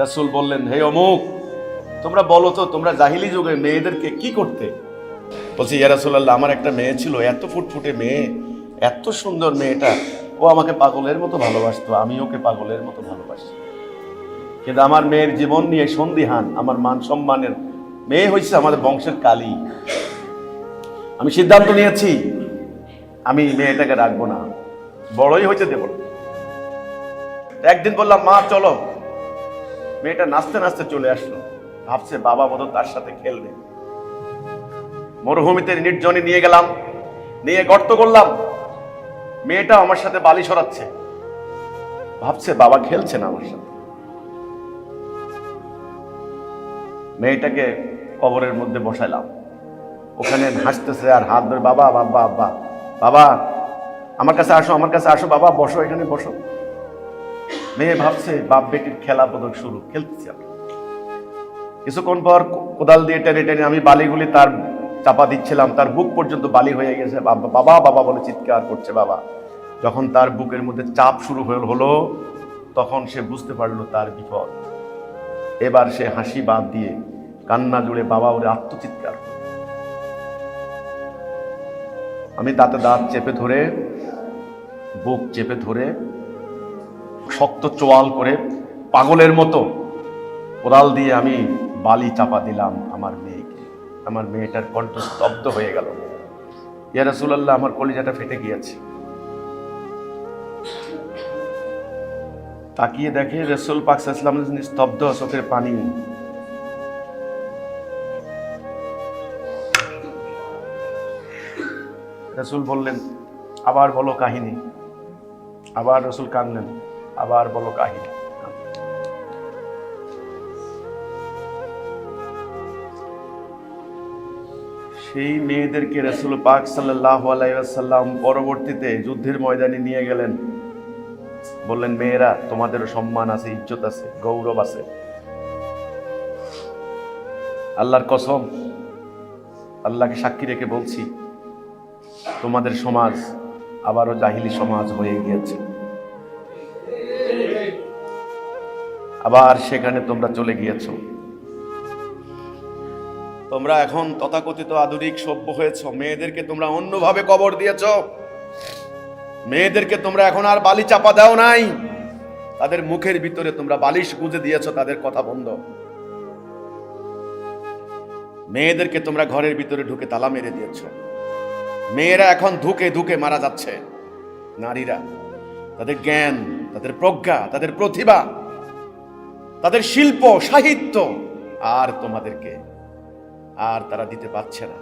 রাসূল বললেন, হে অমুক, তোমরা বলো তো তোমরা জাহিলি যুগে মেয়েদেরকে কি করতে? বলছি, ইয়া রাসূলুল্লাহ, আমার একটা মেয়ে ছিল, এত ফুটফুটে মেয়ে, এত সুন্দর মেয়েটা, ও আমাকে পাগলের মতো ভালোবাসতো, আমি ওকে পাগলের মতো ভালোবাসি। কিন্তু আমার মেয়ের জীবন নিয়ে সন্দিহান, আমার মান সম্মানের, মেয়ে হয়েছে আমাদের বংশের কালী। আমি সিদ্ধান্ত নিয়েছি আমি মেয়েটাকে রাখবো না, বড়ই হয়েছে দেব না। একদিন বললাম, মা চলো। মেয়েটা নাচতে নাচতে চলে আসলো, ভাবছে বাবা বোধহয় তার সাথে খেলবে। মরুভূমিতে নির্জনে নিয়ে গেলাম, নিয়ে গর্ত করলাম, মেয়েটা আমার সাথে বালি সরাচ্ছে, ভাবছে বাবা খেলছে না আমার সাথে। মেয়েটাকে কবরের মধ্যে বসাইলাম, ওখানে হাসতেছে আর হাত ধরে, বাবা বাবা বাবা বাবা আমার কাছে আসো, আমার কাছে আসো, বাবা বসো, এখানে বসো। মেয়ে ভাবছে বাপ বেটির খেলা বোধক শুরু, খেলতেছি আমি। কিছুক্ষণ পর কোদাল দিয়ে টেনে টেনে আমি বালিগুলি তার চাপা দিচ্ছিলাম, তার বুক পর্যন্ত বালি হয়ে গেছে। বাবা বাবা বাবা বলে চিৎকার করছে বাবা। যখন তার বুকের মধ্যে চাপ শুরু হলো, তখন সে বুঝতে পারলো তার বিপদ। এবার সে হাসি বাদ দিয়ে কান্না জুড়ে বাবা ওরে আত্মচিৎকার। আমি দাঁতে দাঁত চেপে ধরে, বুক চেপে ধরে, শক্ত চোয়াল করে পাগলের মতো কোদাল দিয়ে আমি বালি চাপা দিলাম আমার মেয়েকে। আমার মেয়েটার কণ্ঠ স্তব্ধ হয়ে গেল। ইয়া রাসূলুল্লাহ, আমার কলিজাটা ফেটে গিয়েছে। তাকিয়ে দেখে রাসূল পাক সাল্লাল্লাহু আলাইহি ওয়াসাল্লাম স্তব্ধ, চোখের পানি। রাসূল বললেন, আবার বলো কাহিনী। আবার রাসূল কাঁদলেন, আবার বলো কাহিনী। সেই মেয়েদেরকে রাসূল পাক সাল্লাল্লাহু আলাইহি ওয়াসাল্লাম পরবর্তীতে যুদ্ধের ময়দানে নিয়ে গেলেন। বললেন, মেয়েরা, তোমাদেরও সম্মান আছে, ইজ্জত আছে, গৌরব আছে। আল্লাহর কসম, আল্লাহকে সাক্ষী রেখে বলছি, তোমাদের সমাজ আবারও জাহিলি সমাজ হয়ে গিয়েছে। আবার সেখানে তোমরা চলে গিয়েছো। তোমরা এখন তথাকথিত আধুনিক সভ্য হয়েছ, মেয়েদেরকে তোমরা অন্যভাবে কবর দিয়েছ। মেয়েদেরকে তোমরা এখন আর বালি চাপা দাও নাই, তাদের মুখের ভিতরে তোমরা বালিশ গুঁজে দিয়েছ, তাদের কথা বন্ধ। মেয়েদেরকে তোমরা ঘরের ভিতরে ঢুকে তালা মেরে দিয়েছ। মেয়েরা এখন ধুকে ধুকে মারা যাচ্ছে। নারীরা তাদের জ্ঞান, তাদের প্রজ্ঞা, তাদের প্রতিভা, তাদের শিল্প সাহিত্য আর তোমাদেরকে আর তারা দিতে পারছে না।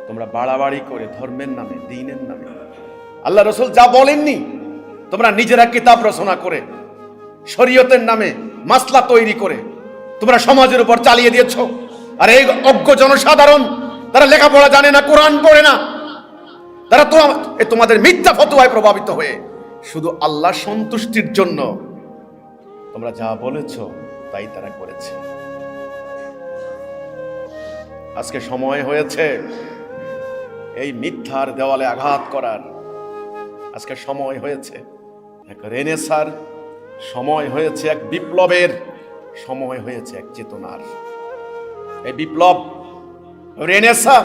তোমরা বাড়াবাড়ি করে ধর্মের নামে, দ্বীনের নামে, আল্লাহ রাসূল যা বলেননি, তোমরা নিজেরা কিতাব রচনা করে শরীয়তের নামে মাসলা তৈরি করে তোমরা সমাজের উপর চালিয়ে দিয়েছো। আর এই অজ্ঞ জনসাধারণ, তারা লেখাপড়া জানে না, কোরআন পড়ে না, তারা তো তোমাদের মিথ্যা ফতোয়ায় প্রভাবিত হয়ে শুধু আল্লাহ সন্তুষ্টির জন্য তোমরা যা বলেছো তাই তারা করেছে। আজকে সময় হয়েছে এই মিথ্যার দেওয়ালে আঘাত করার। আজকে সময় হয়েছে এক রেনেসার, সময় হয়েছে এক বিপ্লবের, সময় হয়েছে এক চেতনার। এই বিপ্লব, রেনেসা,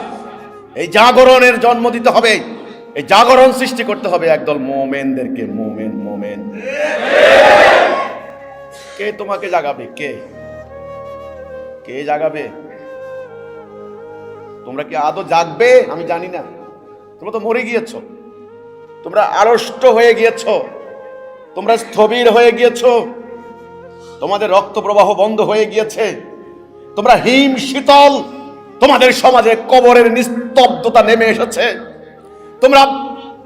এই জাগরণের জন্ম দিতে হবে। এই জাগরণ সৃষ্টি করতে হবে একদল মোমেনদেরকে। মোমেন মোমেন কে তোমাকে জাগাবে? কে কে জাগাবে? তোমরা কি আদৌ জাগবে? আমি জানি না। তোমরা তো মরে গিয়েছো, তোমরা আড়ষ্ট হয়ে গিয়েছো, তোমরা স্থবির হয়ে গিয়েছো, তোমাদের রক্ত প্রবাহ বন্ধ হয়ে গিয়েছে, তোমরা হিম শীতল, তোমাদের সমাজে কবরের নিস্তব্ধতা নেমে এসেছে, তোমরা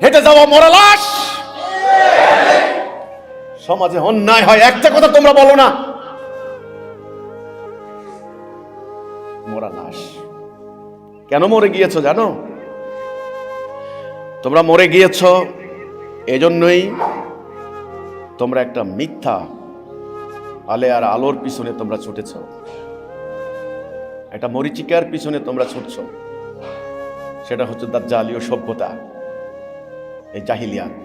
হেঁটে যাওয়া মরা লাশ। সমাজে অন্যায় হয়, একটা কথা তোমরা বলো না, মরা লাশ। কেন মরে গিয়েছো জানো? তোমরা মরে গিয়েছো এজন্যই তোমরা একটা মিথ্যা আলে আর আলোর পিছনে তোমরা ছুটেছ, একটা মরিচিকার পিছনে তোমরা ছুটছ। সেটা হচ্ছে দাজ্জালীয় সভ্যতা, এই জাহিলিয়াত।